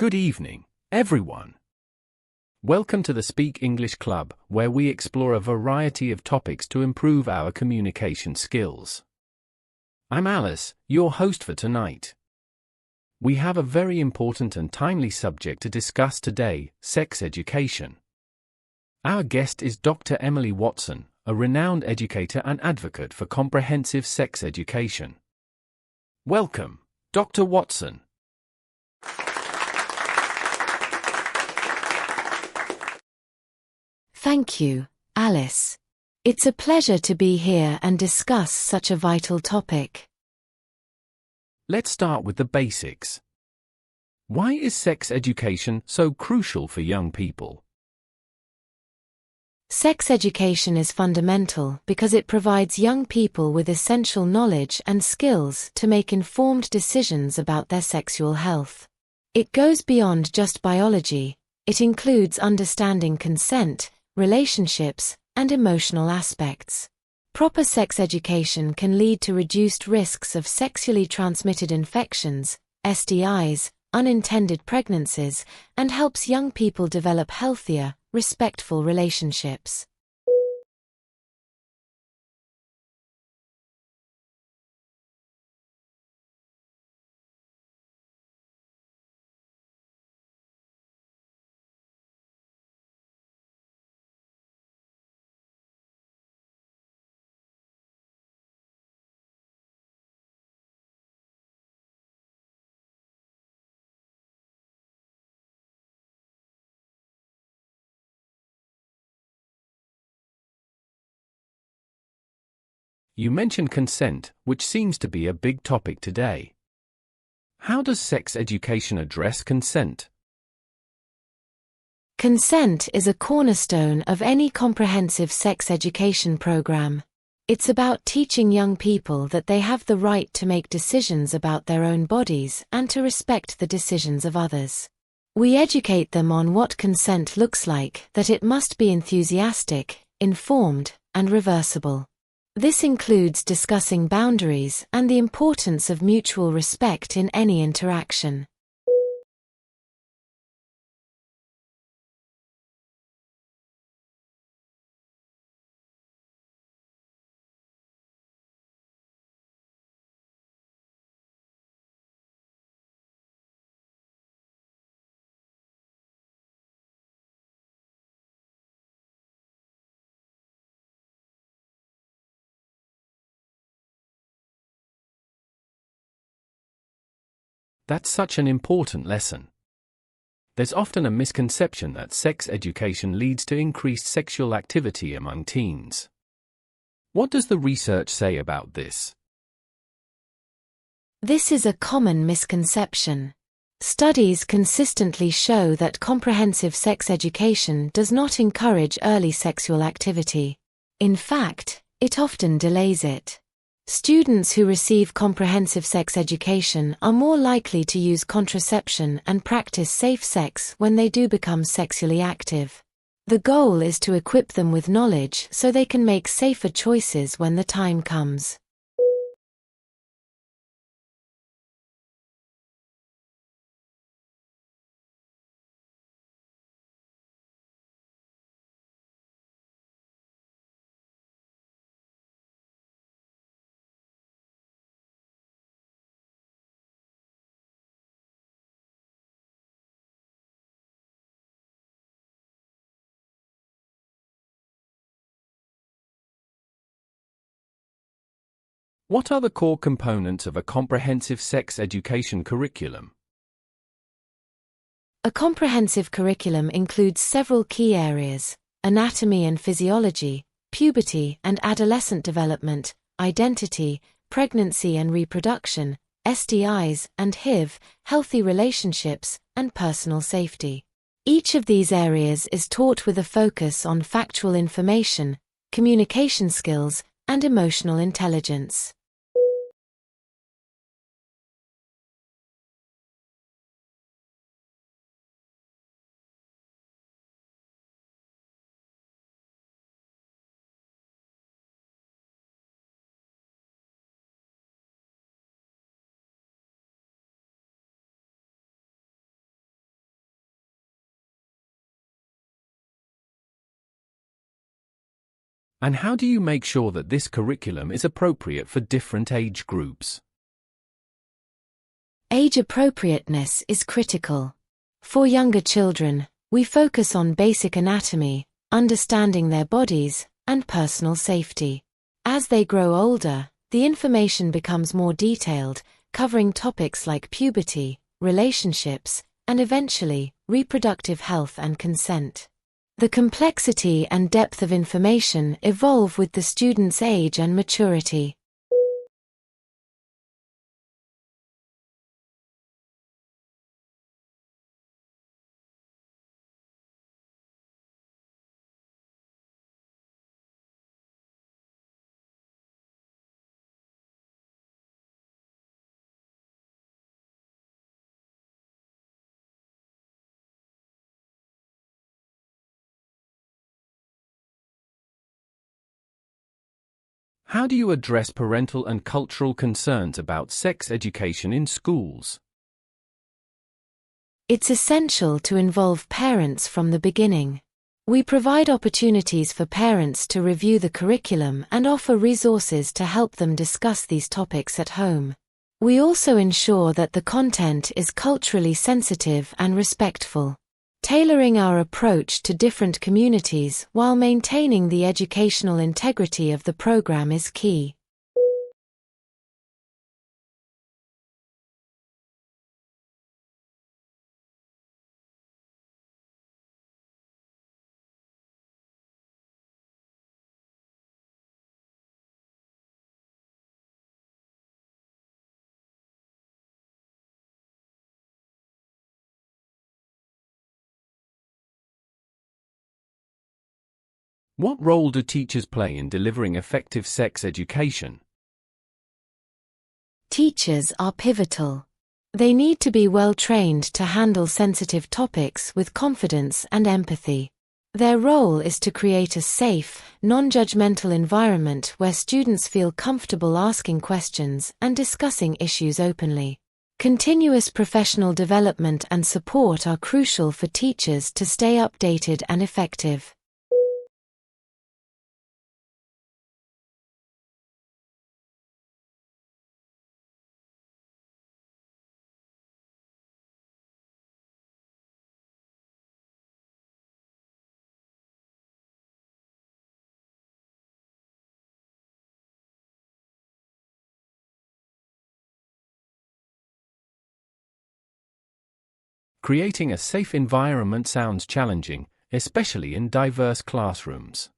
Good evening, everyone. Welcome to the Speak English Club, where we explore a variety of topics to improve our communication skills. I'm Alice, your host for tonight. We have a very important and timely subject to discuss today: sex education. Our guest is Dr. Emily Watson, a renowned educator and advocate for comprehensive sex education. Welcome, Dr. Watson. Thank you, Alice. It's a pleasure to be here and discuss such a vital topic. Let's start with the basics. Why is sex education so crucial for young people? Sex education is fundamental because it provides young people with essential knowledge and skills to make informed decisions about their sexual health. It goes beyond just biology. It includes understanding consent, relationships, and emotional aspects. Proper sex education can lead to reduced risks of sexually transmitted infections, STIs, unintended pregnancies, and helps young people develop healthier, respectful relationships. You mentioned consent, which seems to be a big topic today. How does sex education address consent? Consent is a cornerstone of any comprehensive sex education program. It's about teaching young people that they have the right to make decisions about their own bodies and to respect the decisions of others. We educate them on what consent looks like, that it must be enthusiastic, informed, and reversible. This includes discussing boundaries and the importance of mutual respect in any interaction. That's such an important lesson. There's often a misconception that sex education leads to increased sexual activity among teens. What does the research say about this? This is a common misconception. Studies consistently show that comprehensive sex education does not encourage early sexual activity. In fact, it often delays it. Students who receive comprehensive sex education are more likely to use contraception and practice safe sex when they do become sexually active. The goal is to equip them with knowledge so they can make safer choices when the time comes. What are the core components of a comprehensive sex education curriculum? A comprehensive curriculum includes several key areas: anatomy and physiology, puberty and adolescent development, identity, pregnancy and reproduction, STIs and HIV, healthy relationships, and personal safety. Each of these areas is taught with a focus on factual information, communication skills, and emotional intelligence. And how do you make sure that this curriculum is appropriate for different age groups? Age appropriateness is critical. For younger children, we focus on basic anatomy, understanding their bodies, and personal safety. As they grow older, the information becomes more detailed, covering topics like puberty, relationships, and eventually, reproductive health and consent. The complexity and depth of information evolve with the student's age and maturity. How do you address parental and cultural concerns about sex education in schools? It's essential to involve parents from the beginning. We provide opportunities for parents to review the curriculum and offer resources to help them discuss these topics at home. We also ensure that the content is culturally sensitive and respectful, tailoring our approach to different communities while maintaining the educational integrity of the program is key. What role do teachers play in delivering effective sex education? Teachers are pivotal. They need to be well trained to handle sensitive topics with confidence and empathy. Their role is to create a safe, non-judgmental environment where students feel comfortable asking questions and discussing issues openly. Continuous professional development and support are crucial for teachers to stay updated and effective. Creating a safe environment sounds challenging, especially in diverse classrooms.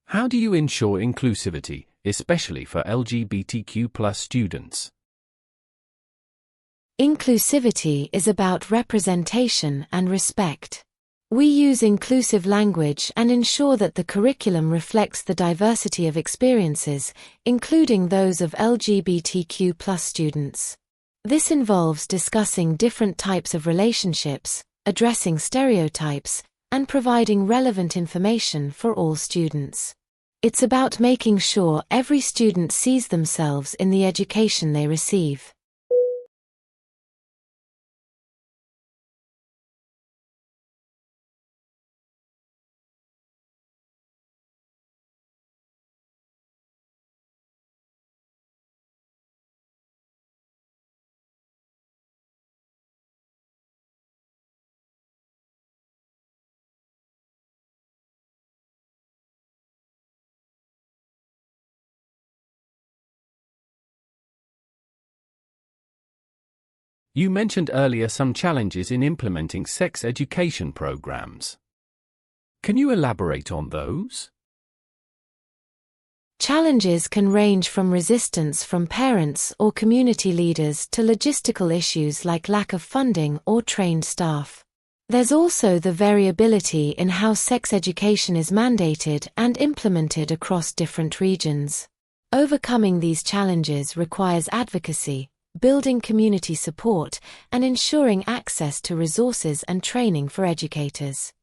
How do you ensure inclusivity, especially for LGBTQ+ students? Inclusivity is about representation and respect. We use inclusive language and ensure that the curriculum reflects the diversity of experiences, including those of LGBTQ+ students. This involves discussing different types of relationships, addressing stereotypes, and providing relevant information for all students. It's about making sure every student sees themselves in the education they receive. You mentioned earlier some challenges in implementing sex education programs. Can you elaborate on those? Challenges can range from resistance from parents or community leaders to logistical issues like lack of funding or trained staff. There's also the variability in how sex education is mandated and implemented across different regions. Overcoming these challenges requires advocacy, building community support, and ensuring access to resources and training for educators.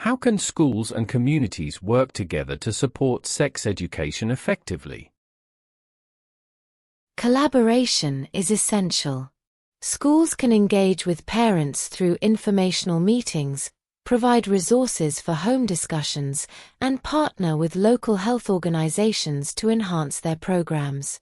How can schools and communities work together to support sex education effectively? Collaboration is essential. Schools can engage with parents through informational meetings, provide resources for home discussions, and partner with local health organizations to enhance their programs.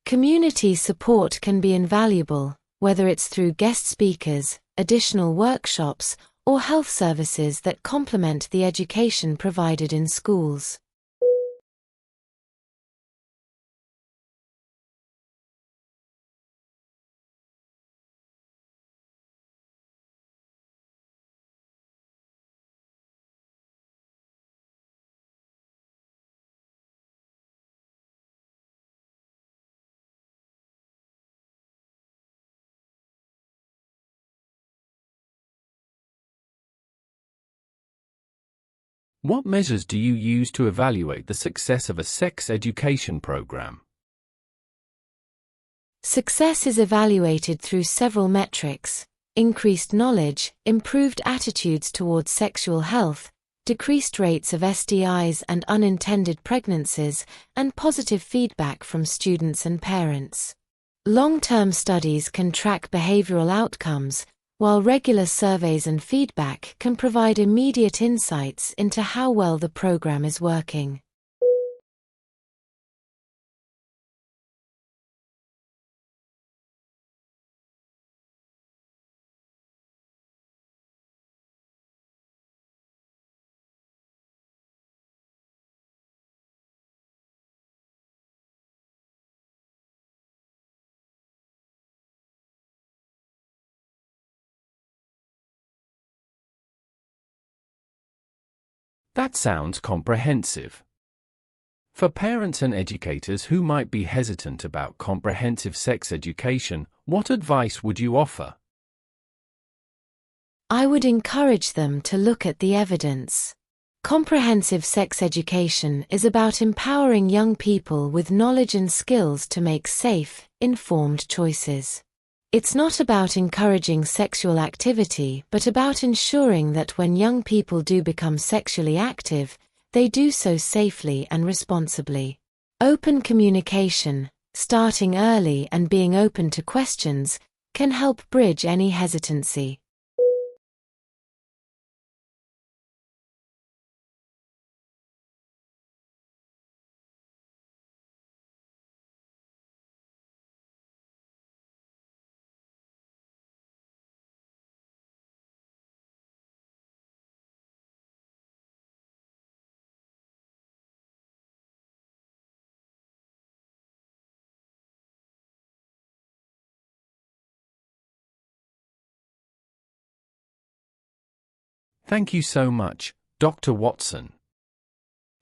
Community support can be invaluable, whether it's through guest speakers, additional workshops, or health services that complement the education provided in schools. What measures do you use to evaluate the success of a sex education program? Success is evaluated through several metrics: increased knowledge, improved attitudes towards sexual health, decreased rates of STIs and unintended pregnancies, and positive feedback from students and parents. Long-term studies can track behavioral outcomes, while regular surveys and feedback can provide immediate insights into how well the program is working. That sounds comprehensive. For parents and educators who might be hesitant about comprehensive sex education, what advice would you offer? I would encourage them to look at the evidence. Comprehensive sex education is about empowering young people with knowledge and skills to make safe, informed choices. It's not about encouraging sexual activity, but about ensuring that when young people do become sexually active, they do so safely and responsibly. Open communication, starting early and being open to questions, can help bridge any hesitancy. Thank you so much, Dr. Watson.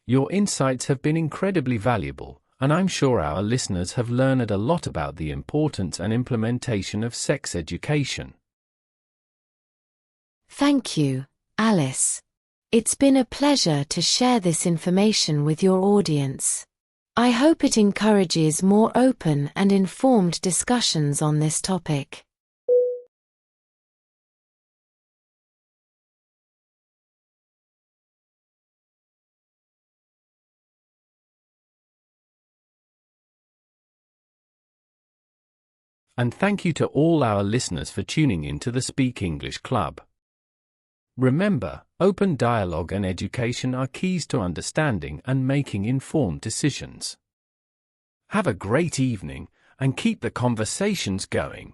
Your insights have been incredibly valuable, and I'm sure our listeners have learned a lot about the importance and implementation of sex education. Thank you, Alice. It's been a pleasure to share this information with your audience. I hope it encourages more open and informed discussions on this topic. And thank you to all our listeners for tuning in to the Speak English Club. Remember, open dialogue and education are keys to understanding and making informed decisions. Have a great evening, and keep the conversations going.